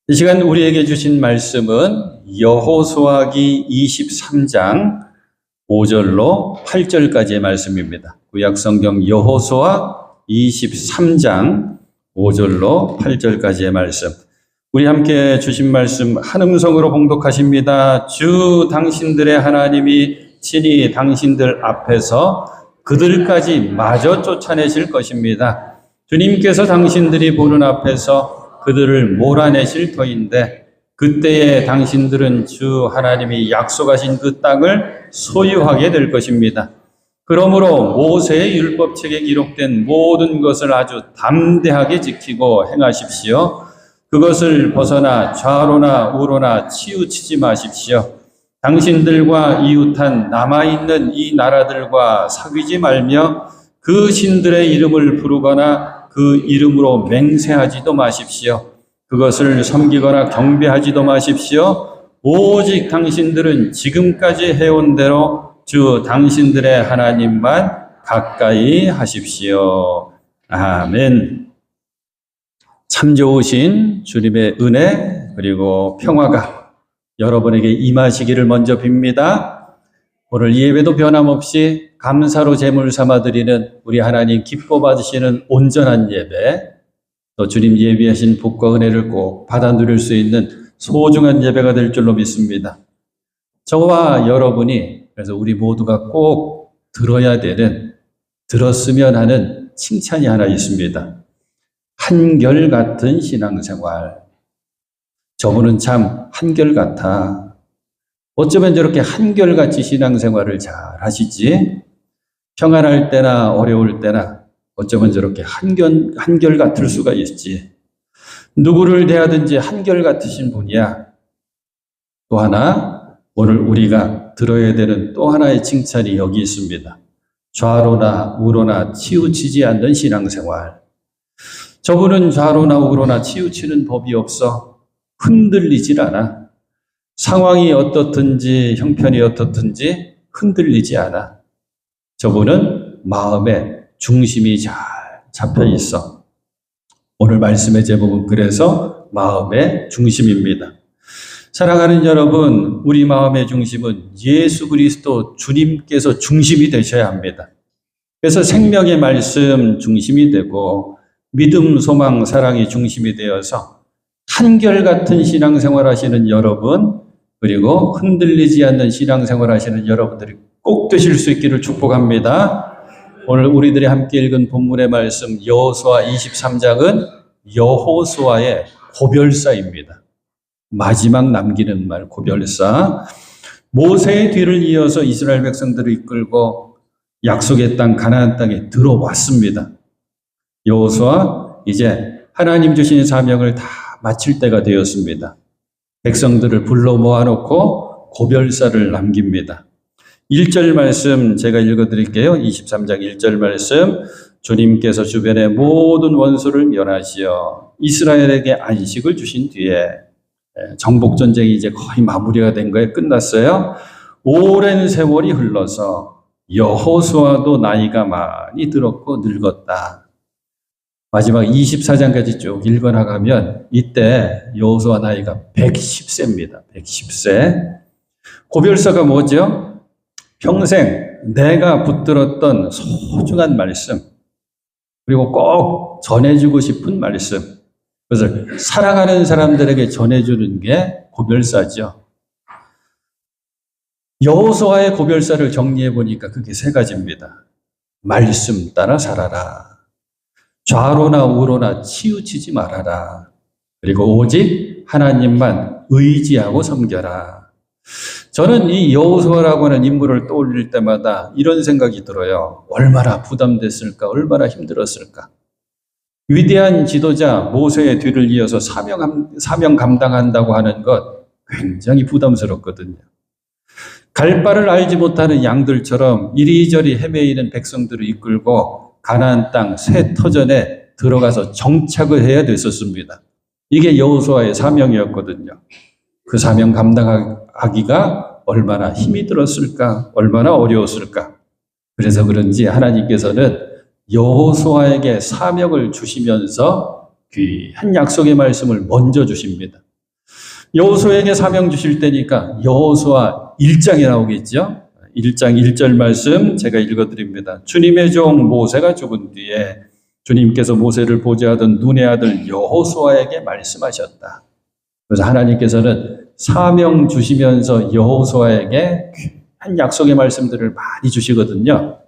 이 시간 우리에게 주신 말씀은 여호수아기 23장 5절로 8절까지의 말씀입니다. 구약성경 여호수아 23장 5절로 8절까지의 말씀. 우리 함께 주신 말씀 한 음성으로 봉독하십니다. 주 당신들의 하나님이 친히 당신들 앞에서 그들까지 마저 쫓아내실 것입니다. 주님께서 당신들이 보는 앞에서 그들을 몰아내실 터인데 그때에 당신들은 주 하나님이 약속하신 그 땅을 소유하게 될 것입니다. 그러므로 모세의 율법책에 기록된 모든 것을 아주 담대하게 지키고 행하십시오. 그것을 벗어나 좌로나 우로나 치우치지 마십시오. 당신들과 이웃한 남아있는 이 나라들과 사귀지 말며 그 신들의 이름을 부르거나 그 이름으로 맹세하지도 마십시오. 그것을 섬기거나 경배하지도 마십시오. 오직 당신들은 지금까지 해온 대로 주 당신들의 하나님만 가까이 하십시오. 아멘. 참 좋으신 주님의 은혜 그리고 평화가 여러분에게 임하시기를 먼저 빕니다. 오늘 예배도 변함없이 감사로 제물 삼아 드리는 우리 하나님 기뻐 받으시는 온전한 예배, 또 주님 예비하신 복과 은혜를 꼭 받아 누릴 수 있는 소중한 예배가 될 줄로 믿습니다. 저와 여러분이 그래서 우리 모두가 꼭 들어야 되는, 들었으면 하는 칭찬이 하나 있습니다. 한결같은 신앙생활. 저분은 참 한결같아. 어쩌면 저렇게 한결같이 신앙생활을 잘 하시지? 평안할 때나 어려울 때나 어쩌면 저렇게 한결같을 수가 있지. 누구를 대하든지 한결같으신 분이야. 또 하나, 오늘 우리가 들어야 되는 또 하나의 칭찬이 여기 있습니다. 좌로나 우로나 치우치지 않는 신앙생활. 저분은 좌로나 우로나 치우치는 법이 없어. 흔들리질 않아. 상황이 어떻든지 형편이 어떻든지 흔들리지 않아. 저분은 마음의 중심이 잘 잡혀 있어. 오늘 말씀의 제목은 그래서 마음의 중심입니다. 사랑하는 여러분, 우리 마음의 중심은 예수 그리스도 주님께서 중심이 되셔야 합니다. 그래서 생명의 말씀 중심이 되고 믿음, 소망, 사랑이 중심이 되어서 한결같은 신앙생활 하시는 여러분, 그리고 흔들리지 않는 신앙생활 하시는 여러분들이 꼭 되실 수 있기를 축복합니다. 오늘 우리들이 함께 읽은 본문의 말씀 여호수아 23장은 여호수아의 고별사입니다. 마지막 남기는 말 고별사. 모세의 뒤를 이어서 이스라엘 백성들을 이끌고 약속의 땅 가나안 땅에 들어왔습니다. 여호수아 이제 하나님 주신 사명을 다 마칠 때가 되었습니다. 백성들을 불러 모아놓고 고별사를 남깁니다. 1절 말씀 제가 읽어드릴게요. 23장 1절 말씀. 주님께서 주변의 모든 원수를 멸하시어 이스라엘에게 안식을 주신 뒤에 정복전쟁이 이제 거의 마무리가 된 거에 끝났어요. 오랜 세월이 흘러서 여호수아도 나이가 많이 들었고 늙었다. 마지막 24장까지 쭉 읽어나가면 이때 여호수아 나이가 110세입니다. 110세. 고별사가 뭐죠? 평생 내가 붙들었던 소중한 말씀, 그리고 꼭 전해주고 싶은 말씀, 그것을 사랑하는 사람들에게 전해주는 게 고별사죠. 여호수아의 고별사를 정리해 보니까 그게 세 가지입니다. 말씀 따라 살아라. 좌로나 우로나 치우치지 말아라. 그리고 오직 하나님만 의지하고 섬겨라. 저는 이 여호수아라고 하는 인물을 떠올릴 때마다 이런 생각이 들어요. 얼마나 부담됐을까? 얼마나 힘들었을까? 위대한 지도자 모세의 뒤를 이어서 사명 감당한다고 하는 것 굉장히 부담스럽거든요. 갈 바를 알지 못하는 양들처럼 이리저리 헤매이는 백성들을 이끌고 가나안 땅 새 터전에 들어가서 정착을 해야 됐었습니다. 이게 여호수아의 사명이었거든요. 그 사명 감당하기가 얼마나 힘이 들었을까, 얼마나 어려웠을까. 그래서 그런지 하나님께서는 여호수아에게 사명을 주시면서 귀한 약속의 말씀을 먼저 주십니다. 여호수아에게 사명 주실 때니까 여호수아 1장에 나오겠죠. 1장 1절 말씀 제가 읽어드립니다. 주님의 종 모세가 죽은 뒤에 주님께서 모세를 보좌하던 눈의 아들 여호수아에게 말씀하셨다. 그래서 하나님께서는 사명 주시면서 여호수아에게 한 약속의 말씀들을 많이 주시거든요.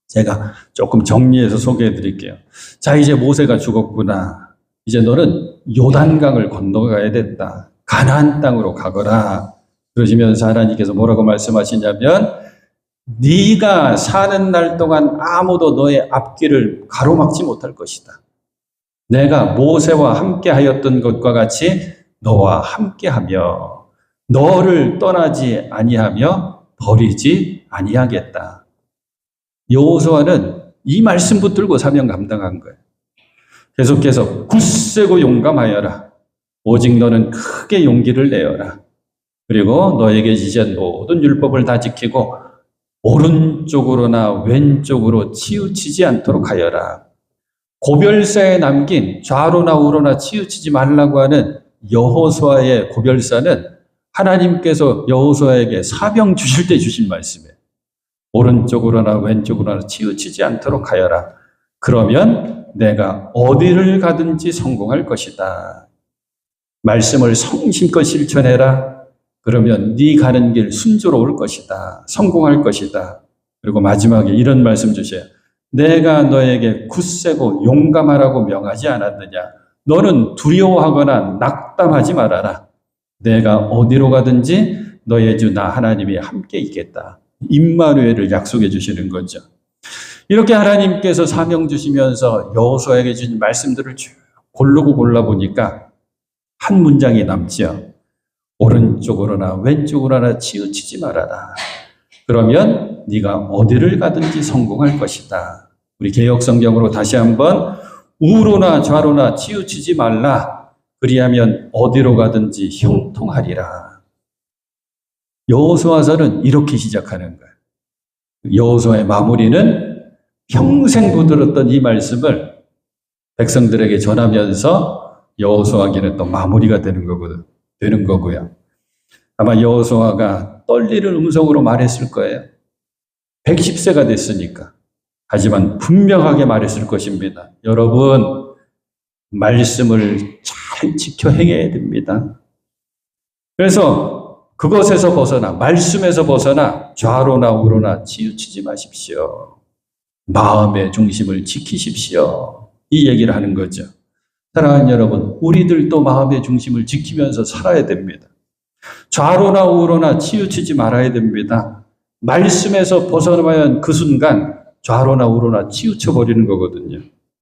제가 조금 정리해서 소개해 드릴게요. 자, 이제 모세가 죽었구나. 이제 너는 요단강을 건너가야 된다. 가나안 땅으로 가거라. 그러시면서 하나님께서 뭐라고 말씀하시냐면 네가 사는 날 동안 아무도 너의 앞길을 가로막지 못할 것이다. 내가 모세와 함께 하였던 것과 같이 너와 함께하며 너를 떠나지 아니하며 버리지 아니하겠다. 여호수아는 이 말씀 붙들고 사명 감당한 거예요. 계속해서 굳세고 용감하여라. 오직 너는 크게 용기를 내어라. 그리고 너에게 지신 모든 율법을 다 지키고 오른쪽으로나 왼쪽으로 치우치지 않도록 하여라. 고별사에 남긴 좌로나 우로나 치우치지 말라고 하는 여호수아의 고별사는 하나님께서 여호수아에게 사명 주실 때 주신 말씀이에요. 오른쪽으로나 왼쪽으로나 치우치지 않도록 하여라. 그러면 내가 어디를 가든지 성공할 것이다. 말씀을 성심껏 실천해라. 그러면 네 가는 길 순조로울 것이다. 성공할 것이다. 그리고 마지막에 이런 말씀 주셔요. 내가 너에게 굳세고 용감하라고 명하지 않았느냐. 너는 두려워하거나 낙담하지 말아라. 내가 어디로 가든지 너의 주 나 하나님이 함께 있겠다. 임마누엘을 약속해 주시는 거죠. 이렇게 하나님께서 사명 주시면서 여호수아에게 주신 말씀들을 쭉 고르고 골라보니까 한 문장이 남지요. 오른쪽으로나 왼쪽으로나 치우치지 말아라. 그러면 네가 어디를 가든지 성공할 것이다. 우리 개역성경으로 다시 한번 우로나 좌로나 치우치지 말라. 그리하면 어디로 가든지 형통하리라. 여호수아서는 이렇게 시작하는 거예요. 여호수아의 마무리는 평생 붙들었던 이 말씀을 백성들에게 전하면서 여호수아에게는 또 마무리가 되는 거고요. 아마 여호수아가 떨리는 음성으로 말했을 거예요. 110세가 됐으니까. 하지만 분명하게 말했을 것입니다. 여러분, 말씀을 잘 지켜 행해야 됩니다. 그래서 그것에서 벗어나, 말씀에서 벗어나 좌로나 우로나 치우치지 마십시오. 마음의 중심을 지키십시오. 이 얘기를 하는 거죠. 사랑하는 여러분, 우리들도 마음의 중심을 지키면서 살아야 됩니다. 좌로나 우로나 치우치지 말아야 됩니다. 말씀에서 벗어나면 그 순간 좌로나 우로나 치우쳐 버리는 거거든요.